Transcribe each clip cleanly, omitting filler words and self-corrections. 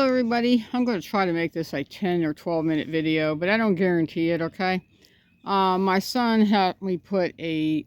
Hello everybody. I'm going to try to make this a 10 or 12 minute video, but I don't guarantee it, okay? My son helped me put this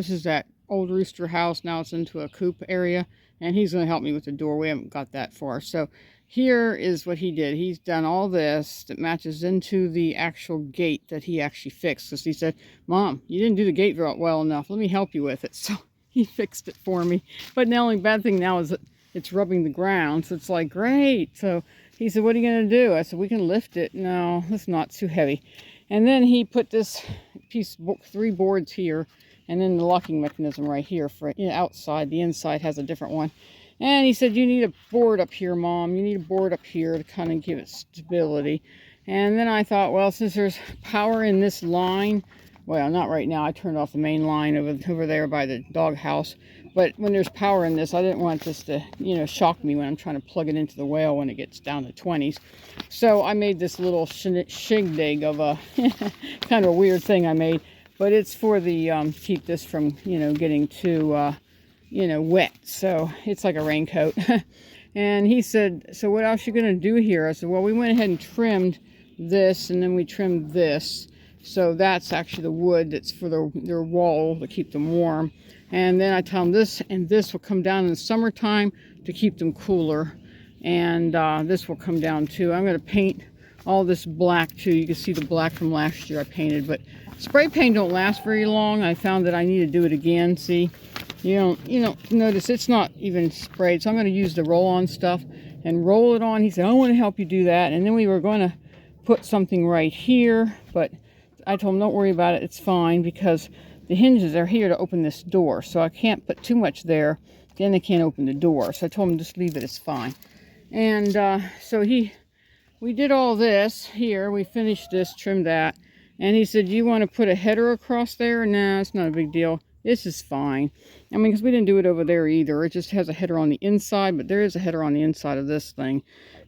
is that old rooster house, now it's into a coop area, and he's going to help me with the door. We haven't got that far. So here is what he did. He's done all this that matches into the actual gate that he actually fixed. Because he said, Mom, you didn't do the gate well enough. Let me help you with it. So he fixed it for me. But the only bad thing now is that it's rubbing the ground, so it's like, great. So he said, what are you going to do? I said, we can lift it. No, it's not too heavy. And then he put this piece, 3 boards here, and then the locking mechanism right here for outside. The inside has a different one. And he said, you need a board up here, Mom. You need a board up here to kind of give it stability. And then I thought, well, since there's power in this line, well, not right now. I turned off the main line over there by the dog house. But when there's power in this, I didn't want this to, shock me when I'm trying to plug it into the whale when it gets down to 20s. So I made this little shindig of a kind of a weird thing I made. But it's for the, keep this from, getting too, wet. So it's like a raincoat. And he said, so what else are you going to do here? I said, well, we went ahead and trimmed this, and then we trimmed this. So that's actually the wood that's for their wall to keep them warm. And then I tell them this and this will come down in the summertime to keep them cooler. And this will come down too. I'm going to paint all this black too. You can see the black from last year I painted. But spray paint don't last very long. I found that I need to do it again. See, you don't notice it's not even sprayed. So I'm going to use the roll-on stuff and roll it on. He said, I want to help you do that. And then we were going to put something right here. But I told him, don't worry about it. It's fine because the hinges are here to open this door. So I can't put too much there. Then they can't open the door. So I told him, just leave it. It's fine. And so we did all this here. We finished this, trimmed that. And he said, you want to put a header across there? Nah, it's not a big deal. This is fine. I mean, because we didn't do it over there either. It just has a header on the inside, but there is a header on the inside of this thing.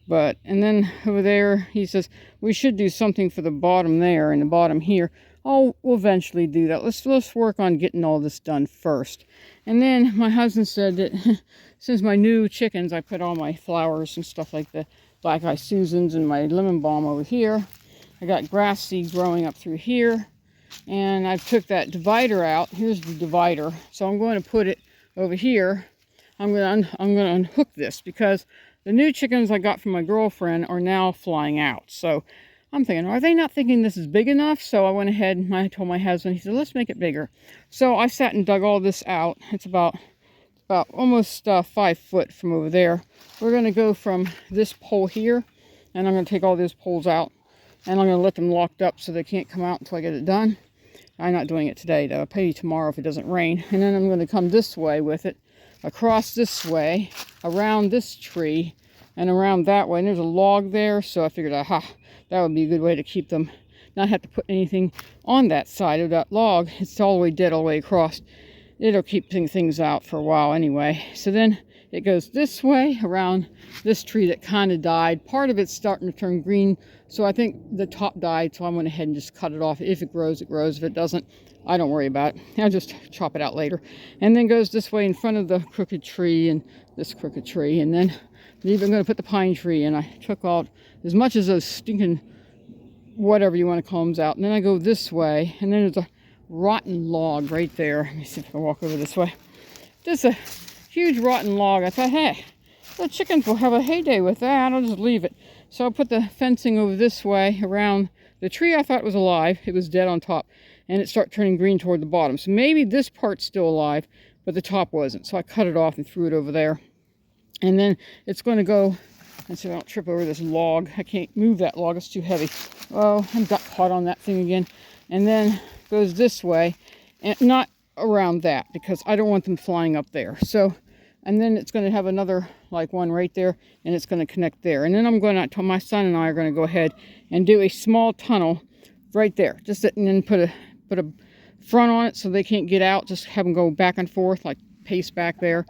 And then over there, he says, we should do something for the bottom there and the bottom here. Oh, we'll eventually do that. Let's work on getting all this done first. And then my husband said that since my new chickens, I put all my flowers and stuff like the black eye Susans and my lemon balm over here. I got grass seed growing up through here. And I took that divider out. Here's the divider. So I'm going to put it over here. I'm going to unhook this because the new chickens I got from my girlfriend are now flying out. So I'm thinking, are they not thinking this is big enough? So I went ahead and I told my husband, he said, let's make it bigger. So I sat and dug all this out. It's about almost 5 foot from over there. We're going to go from this pole here, and I'm going to take all those poles out, and I'm going to let them locked up so they can't come out until I get it done. I'm not doing it today, though. I'll pay you tomorrow if it doesn't rain. And then I'm going to come this way with it, across this way, around this tree, and around that way. And there's a log there, so I figured, aha, that would be a good way to keep them, not have to put anything on that side of that log. It's all the way dead all the way across. It'll keep things out for a while anyway. So then it goes this way around this tree that kind of died. Part of it's starting to turn green, so I think the top died, so I went ahead and just cut it off. If it grows, it grows. If it doesn't, I don't worry about it. I'll just chop it out later. And then goes this way in front of the crooked tree and this crooked tree. And then I'm even going to put the pine tree in. I took out as much as those stinking whatever you want to call them out. And then I go this way, and then there's a rotten log right there. Let me see if I can walk over this way. Just a huge rotten log. I thought, hey, the chickens will have a heyday with that. I'll just leave it. So I put the fencing over this way around the tree. I thought was alive. It was dead on top, and it started turning green toward the bottom. So maybe this part's still alive, but the top wasn't. So I cut it off and threw it over there. And then it's going to go, and so I don't trip over this log. I can't move that log. It's too heavy. Oh, I got caught on that thing again. And then goes this way, and not around that because I don't want them flying up there. So, and then it's going to have another like one right there, and it's going to connect there. And then I'm going to, my son and I are going to go ahead and do a small tunnel right there. Just and then put a front on it so they can't get out. Just have them go back and forth, like pace back there.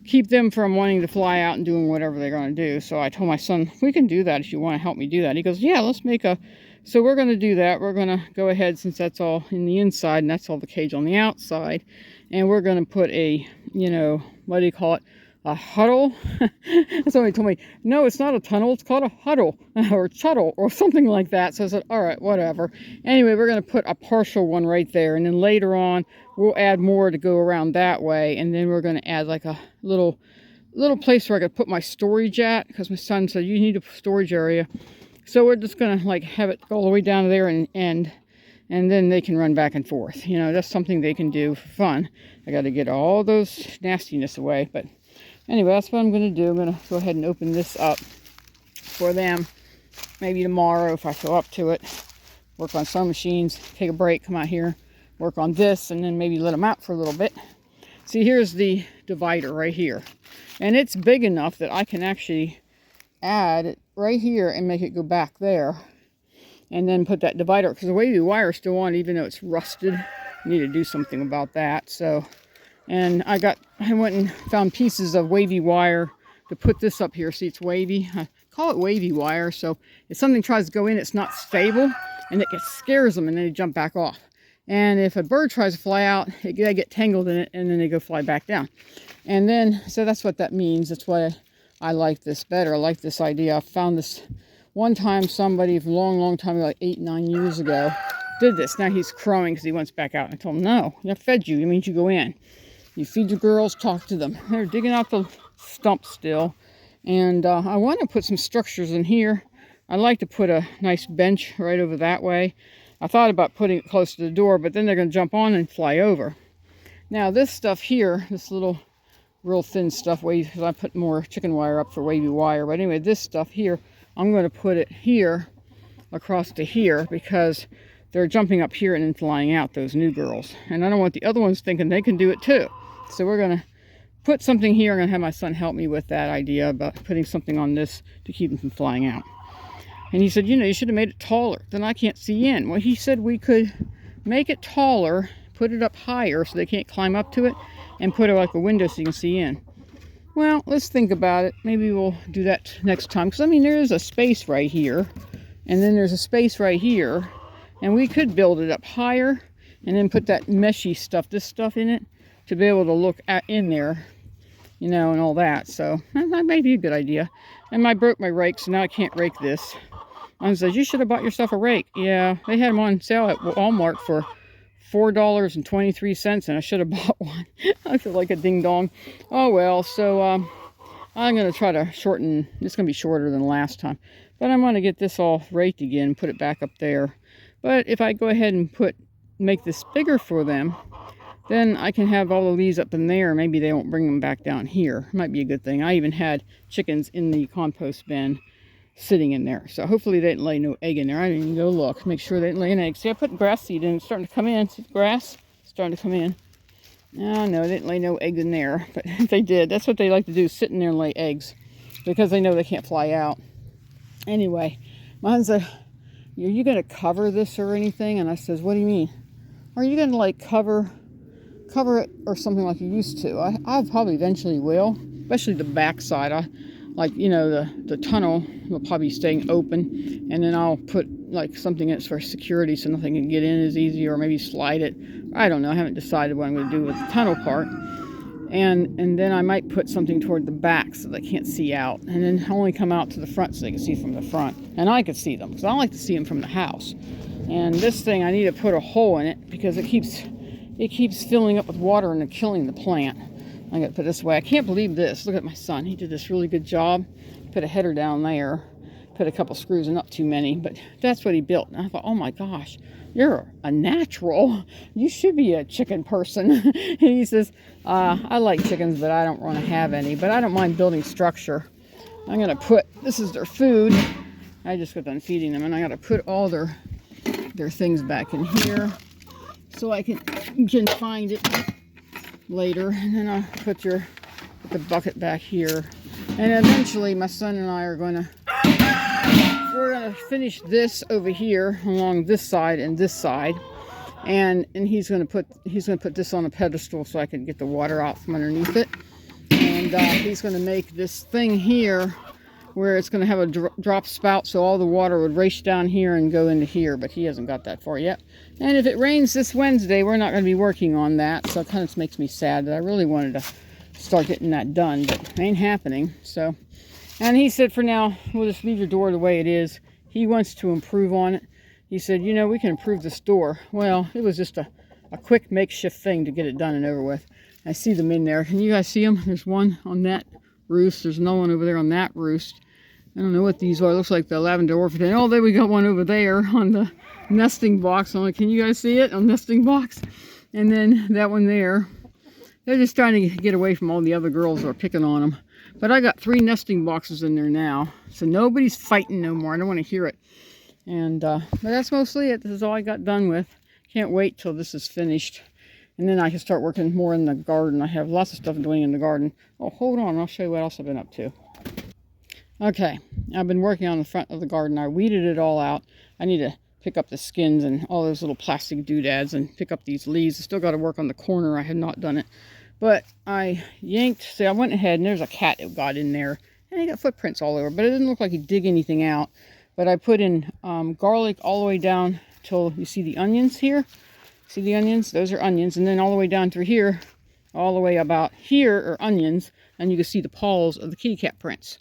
Keep them from wanting to fly out and doing whatever they're going to do. So I told my son, we can do that if you want to help me do that. He goes, yeah, let's make a. So we're going to do that. We're going to go ahead, since that's all in the inside and that's all the cage on the outside. And we're going to put a, what do you call it? a huddle. Somebody told me, no, it's not a tunnel, it's called a huddle or chuddle or something like that. So I said, all right, whatever. Anyway, we're going to put a partial one right there, and then later on we'll add more to go around that way, and then we're going to add like a little place where I could put my storage at, because my son said you need a storage area. So we're just going to like have it go all the way down to there, and then they can run back and forth. You know, that's something they can do for fun. I got to get all those nastiness away, but anyway, that's what I'm going to do. I'm going to go ahead and open this up for them. Maybe tomorrow if I feel up to it. Work on some machines, take a break, come out here, work on this, and then maybe let them out for a little bit. See, here's the divider right here. And it's big enough that I can actually add it right here and make it go back there. And then put that divider, because the wavy wire is still on, even though it's rusted. I need to do something about that. So, and I went and found pieces of wavy wire to put this up here. See, it's wavy. I call it wavy wire. So if something tries to go in, it's not stable, and it scares them, and then they jump back off. And if a bird tries to fly out, they get tangled in it, and then they go fly back down. And then, so that's what that means. That's why I like this better. I like this idea. I found this one time, somebody a long time ago, like 8-9 years ago, did this. Now he's crowing because he wants back out. I told him, no, I fed you. It means you go in. You feed your girls, talk to them. They're digging out the stump still. And I want to put some structures in here. I like to put a nice bench right over that way. I thought about putting it close to the door, but then they're going to jump on and fly over. Now this stuff here, this little real thin stuff, because I put more chicken wire up for wavy wire. But anyway, this stuff here, I'm going to put it here across to here, because they're jumping up here and then flying out, those new girls. And I don't want the other ones thinking they can do it too. So we're going to put something here. I'm going to have my son help me with that idea about putting something on this to keep them from flying out. And he said, you know, you should have made it taller. Then I can't see in. Well, he said we could make it taller, put it up higher so they can't climb up to it, and put it like a window so you can see in. Well, let's think about it. Maybe we'll do that next time. Because, I mean, there's a space right here. And then there's a space right here. And we could build it up higher and then put that meshy stuff, this stuff in it, to be able to look in there, you know, and all that. So that might be a good idea. And I broke my rake, so now I can't rake this. Mom says, you should have bought yourself a rake. Yeah, they had them on sale at Walmart for $4.23, and I should have bought one. I feel like a ding-dong. Oh, well, so I'm going to try to shorten. It's going to be shorter than last time. But I'm going to get this all raked again and put it back up there. But if I go ahead and make this bigger for them, then I can have all the leaves up in there. Maybe they won't bring them back down here. Might be a good thing. I even had chickens in the compost bin sitting in there. So hopefully they didn't lay no egg in there. I didn't even go look. Make sure they didn't lay an egg. See, I put grass seed in. It's starting to come in. See the grass? It's starting to come in. Oh, no, they didn't lay no eggs in there. But if they did, that's what they like to do, sit in there and lay eggs. Because they know they can't fly out. Anyway, my husband said, are you going to cover this or anything? And I says, what do you mean? Are you going to like cover it or something like you used to? I probably eventually will, especially the back side. Like, you know, the tunnel will probably be staying open, and then I'll put like something that's for security so nothing can get in as easy, or maybe slide it. I don't know. I haven't decided what I'm going to do with the tunnel part. And then I might put something toward the back so they can't see out, and then only come out to the front so they can see from the front. And I could see them, because I like to see them from the house. And this thing, I need to put a hole in it because it keeps filling up with water and killing the plant. I got to put it this way. I can't believe this. Look at my son. He did this really good job. Put a header down there. Put a couple screws, and not too many, but that's what he built. And I thought, oh my gosh, you're a natural. You should be a chicken person. He says, I like chickens, but I don't want to have any. But I don't mind building structure. I'm going to put, this is their food. I just got done feeding them, and I got to put all their things back in here so I can find it later. And then I'll put the bucket back here. And eventually my son and I are we're gonna finish this over here along this side and this side. And he's gonna put this on a pedestal so I can get the water out from underneath it. And he's gonna make this thing here where it's gonna have a drop spout so all the water would race down here and go into here, but he hasn't got that far yet. And if it rains this Wednesday, we're not gonna be working on that, so it kind of makes me sad that I really wanted to start getting that done, but it ain't happening. So, and he said for now, we'll just leave your door the way it is. He wants to improve on it. He said, you know, we can improve this door. Well, it was just a quick makeshift thing to get it done and over with. I see them in there. Can you guys see them? There's one on that roost. There's no one over there on that roost. I don't know what these are. It looks like the lavender orchid. Oh, there we got one over there on the nesting box. I'm like, can you guys see it on nesting box? And then that one there. They're just trying to get away from all the other girls who are picking on them. But I got 3 nesting boxes in there now. So nobody's fighting no more. I don't want to hear it. And but that's mostly it. This is all I got done with. Can't wait till this is finished. And then I can start working more in the garden. I have lots of stuff doing in the garden. Oh, hold on. I'll show you what else I've been up to. Okay, I've been working on the front of the garden. I weeded it all out. I need to pick up the skins and all those little plastic doodads and pick up these leaves. I still got to work on the corner. I have not done it. But I yanked, see, I went ahead and there's a cat that got in there. And he got footprints all over, but it didn't look like he dig anything out. But I put in garlic all the way down till you see the onions here. See the onions? Those are onions. And then all the way down through here, all the way about here are onions. And you can see the paws of the kitty cat prints.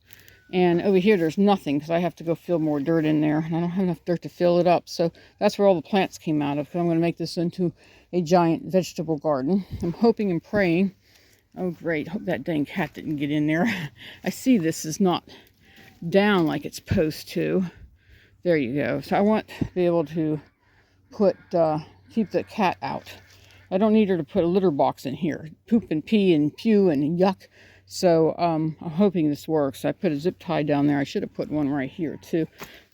And over here, there's nothing because I have to go fill more dirt in there. And I don't have enough dirt to fill it up. So that's where all the plants came out of. Because I'm going to make this into a giant vegetable garden. I'm hoping and praying. Oh, great. Hope that dang cat didn't get in there. I see this is not down like it's supposed to. There you go. So I want to be able to put, keep the cat out. I don't need her to put a litter box in here. Poop and pee and pew and yuck. So I'm hoping this works. I put a zip tie down there. I should have put one right here too.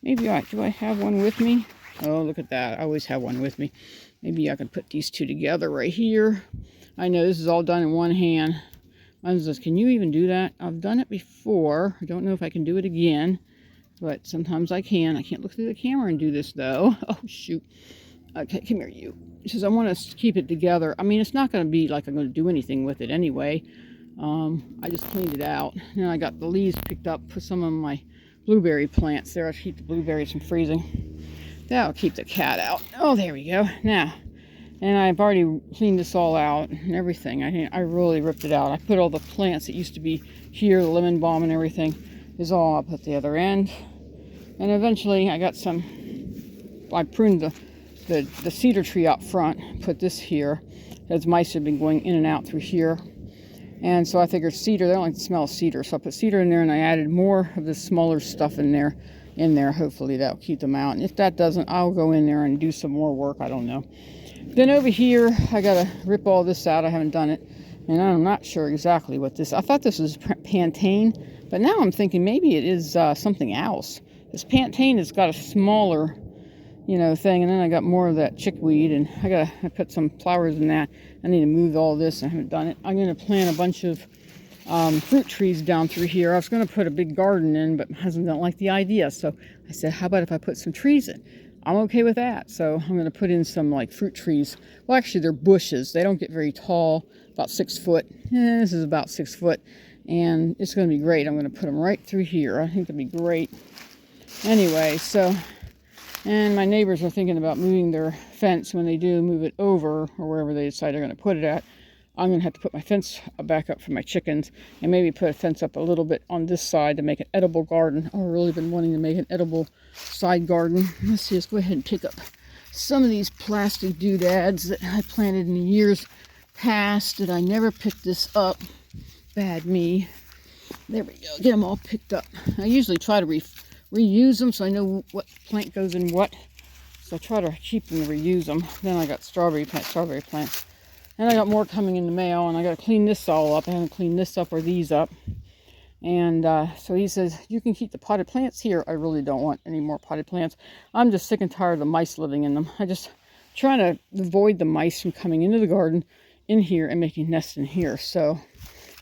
Maybe do I have one with me? Oh, look at that. I always have one with me. Maybe I can put these two together right here. I know this is all done in one hand. Mine says, can you even do that? I've done it before. I don't know if I can do it again, but sometimes I can. I can't look through the camera and do this though. Oh, shoot. Okay, come here, you. She says, I want to keep it together. I mean, it's not going to be like I'm going to do anything with it anyway. I just cleaned it out. And I got the leaves picked up, put some of my blueberry plants there. I'll keep the blueberries from freezing. That'll keep the cat out. Oh, there we go. Now, and I've already cleaned this all out and everything. I really ripped it out. I put all the plants that used to be here, the lemon balm and everything, is all up at the other end. And eventually I got some, I pruned the cedar tree out front, put this here, as mice have been going in and out through here. And so I figured cedar, they don't like the smell of cedar. So I put cedar in there and I added more of the smaller stuff in there. Hopefully that'll keep them out. And if that doesn't, I'll go in there and do some more work. I don't know. Then over here, I got to rip all this out. I haven't done it. And I'm not sure exactly what this, I thought this was Pantene. But now I'm thinking maybe it is something else. This Pantene has got a smaller, thing. And then I got more of that chickweed. And I put some flowers in that. I need to move all this. I haven't done it. I'm going to plant a bunch of fruit trees down through here. I was going to put a big garden in, but my husband don't like the idea. So I said, how about if I put some trees in? I'm okay with that. So I'm going to put in some like fruit trees. Well, actually they're bushes. They don't get very tall, about 6 foot. This is about 6 foot. And it's going to be great. I'm going to put them right through here. I think it'll be great. Anyway, so, and my neighbors are thinking about moving their fence. When they do move it over, or wherever they decide they're going to put it at, I'm going to have to put my fence back up for my chickens, and maybe put a fence up a little bit on this side to make an edible garden. I've really been wanting to make an edible side garden. Let's just go ahead and pick up some of these plastic doodads that I planted in the years past that I never picked this up. Bad me. There we go. Get them all picked up. I usually try to reuse them so I know what plant goes in what. So I try to keep them to reuse them. Then I got strawberry plants. And I got more coming in the mail, and I got to clean this all up. I haven't cleaned this up or these up. And so he says, you can keep the potted plants here. I really don't want any more potted plants. I'm just sick and tired of the mice living in them. I just trying to avoid the mice from coming into the garden in here and making nests in here. So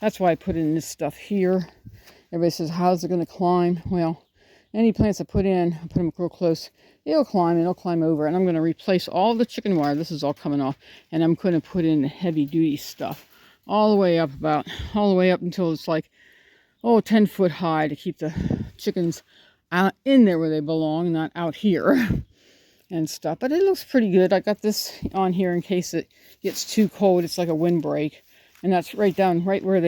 that's why I put in this stuff here. Everybody says, how's it going to climb? Well, any plants I put in, I put them real close, it'll climb and it'll climb over. And I'm going to replace all the chicken wire. This is all coming off. And I'm going to put in the heavy duty stuff all the way up until it's like, 10 foot high to keep the chickens out in there where they belong, not out here and stuff. But it looks pretty good. I got this on here in case it gets too cold. It's like a windbreak. And that's right down, right where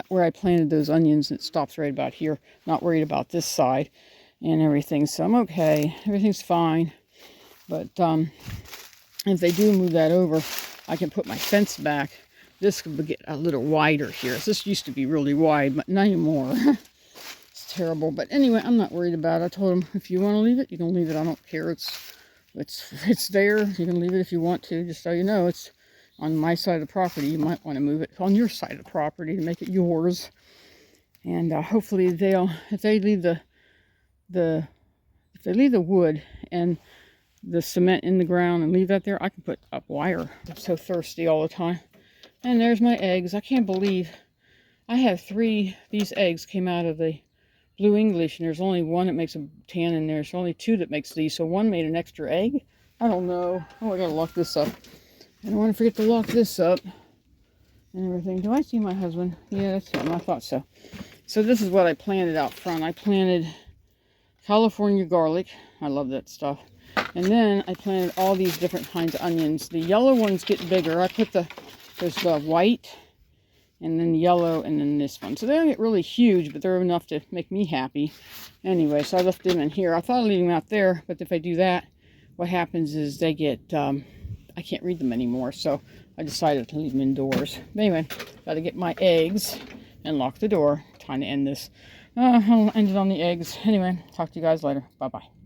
where I planted those onions. It stops right about here. Not worried about this side and everything. So I'm okay. Everything's fine. But if they do move that over, I can put my fence back. This could get a little wider here. This used to be really wide, but not anymore. It's terrible. But anyway, I'm not worried about it. I told them, if you want to leave it, you can leave it. I don't care. It's there. You can leave it if you want to. Just so you know, it's on my side of the property. You might want to move it on your side of the property to make it yours. And hopefully if they leave the wood and the cement in the ground and leave that there, I can put up wire. I'm so thirsty all the time. And there's my eggs. I can't believe I have 3. These eggs came out of the Blue English, and there's only one that makes a tan in there. There's only 2 that makes these, so one made an extra egg. I don't know. Oh, I gotta lock this up. I don't want to forget to lock this up and everything. Do I see my husband? Yeah, that's him. I thought so. So this is what I planted out front. I planted California garlic. I love that stuff. And then I planted all these different kinds of onions. The yellow ones get bigger. I put there's the white, and then yellow, and then this one. So they don't get really huge, but they're enough to make me happy. Anyway, so I left them in here. I thought I'd leave them out there, but if I do that, what happens is they get, I can't read them anymore, so I decided to leave them indoors. But anyway, got to get my eggs and lock the door. Time to end this. I'll end it on the eggs. Anyway, talk to you guys later. Bye-bye.